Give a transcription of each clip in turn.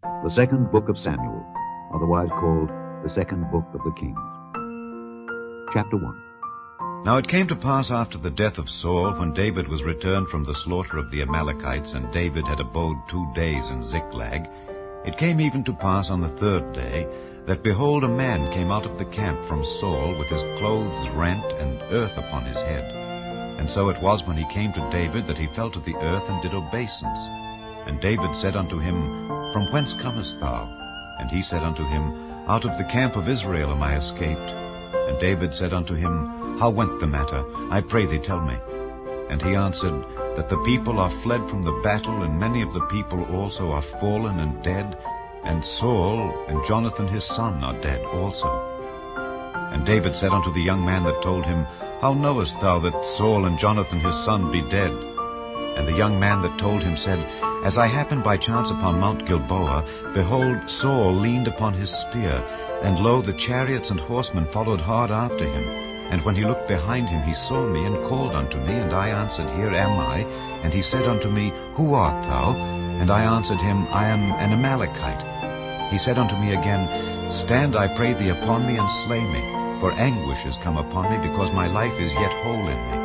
The second book of Samuel, otherwise called the second book of the Kings. Chapter 1. Now it came to pass after the death of Saul, when David was returned from the slaughter of the Amalekites, and David had abode 2 days in Ziklag, it came even to pass on the 3rd day, that behold, a man came out of the camp from Saul, with his clothes rent, and earth upon his head. And so it was, when he came to David, that he fell to the earth, and did obeisance. And David said unto him, From whence comest thou? And he said unto him, Out of the camp of Israel am I escaped. And David said unto him, How went the matter? I pray thee, tell me. And he answered, That the people are fled from the battle, and many of the people also are fallen and dead, and Saul and Jonathan his son are dead also. And David said unto the young man that told him, How knowest thou that Saul and Jonathan his son be dead? And the young man that told him said, As I happened by chance upon Mount Gilboa, behold, Saul leaned upon his spear, and lo, the chariots and horsemen followed hard after him. And when he looked behind him, he saw me, and called unto me, and I answered, Here am I. And he said unto me, Who art thou? And I answered him, I am an Amalekite. He said unto me again, Stand, I pray thee, upon me, and slay me, for anguish is come upon me, because my life is yet whole in me.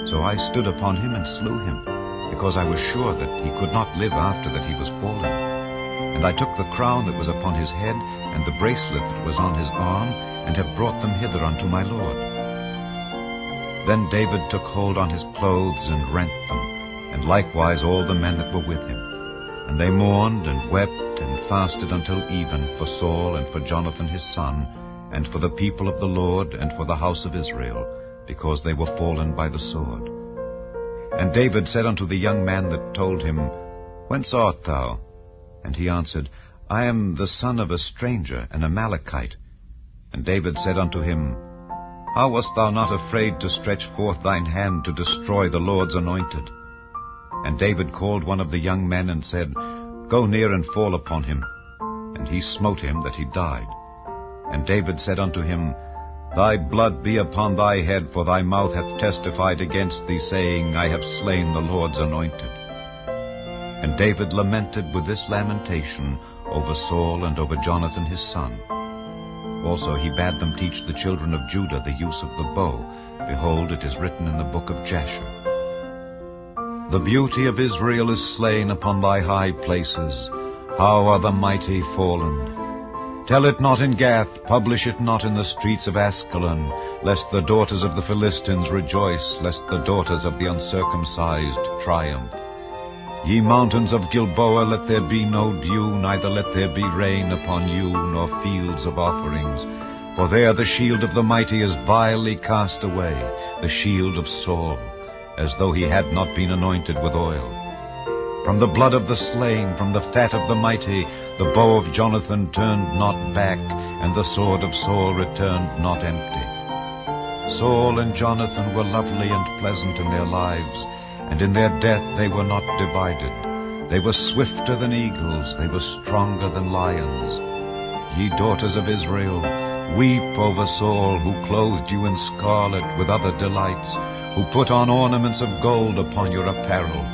So I stood upon him and slew him, because I was sure that he could not live after that he was fallen. And I took the crown that was upon his head, and the bracelet that was on his arm, and have brought them hither unto my Lord. Then David took hold on his clothes, and rent them, and likewise all the men that were with him. And they mourned, and wept, and fasted until even, for Saul, and for Jonathan his son, and for the people of the Lord, and for the house of Israel, because they were fallen by the sword. And David said unto the young man that told him, Whence art thou? And he answered, I am the son of a stranger, an Amalekite. And David said unto him, How wast thou not afraid to stretch forth thine hand to destroy the Lord's anointed? And David called one of the young men, and said, Go near and fall upon him. And he smote him that he died. And David said unto him, Thy blood be upon thy head, for thy mouth hath testified against thee, saying, I have slain the Lord's anointed. And David lamented with this lamentation over Saul and over Jonathan his son. Also he bade them teach the children of Judah the use of the bow. Behold, it is written in the book of Jasher. The beauty of Israel is slain upon thy high places. How are the mighty fallen! Tell it not in Gath, publish it not in the streets of Askelon, lest the daughters of the Philistines rejoice, lest the daughters of the uncircumcised triumph. Ye mountains of Gilboa, let there be no dew, neither let there be rain upon you, nor fields of offerings. For there the shield of the mighty is vilely cast away, the shield of Saul, as though he had not been anointed with oil. From the blood of the slain, from the fat of the mighty, the bow of Jonathan turned not back, and the sword of Saul returned not empty. Saul and Jonathan were lovely and pleasant in their lives, and in their death they were not divided. They were swifter than eagles, they were stronger than lions. Ye daughters of Israel, weep over Saul, who clothed you in scarlet with other delights, who put on ornaments of gold upon your apparel.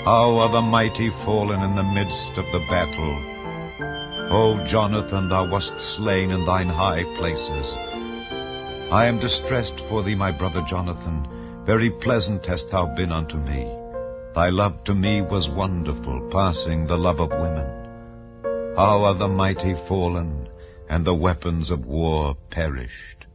How are the mighty fallen in the midst of the battle! O Jonathan, thou wast slain in thine high places. I am distressed for thee, my brother Jonathan. Very pleasant hast thou been unto me. Thy love to me was wonderful, passing the love of women. How are the mighty fallen, and the weapons of war perished!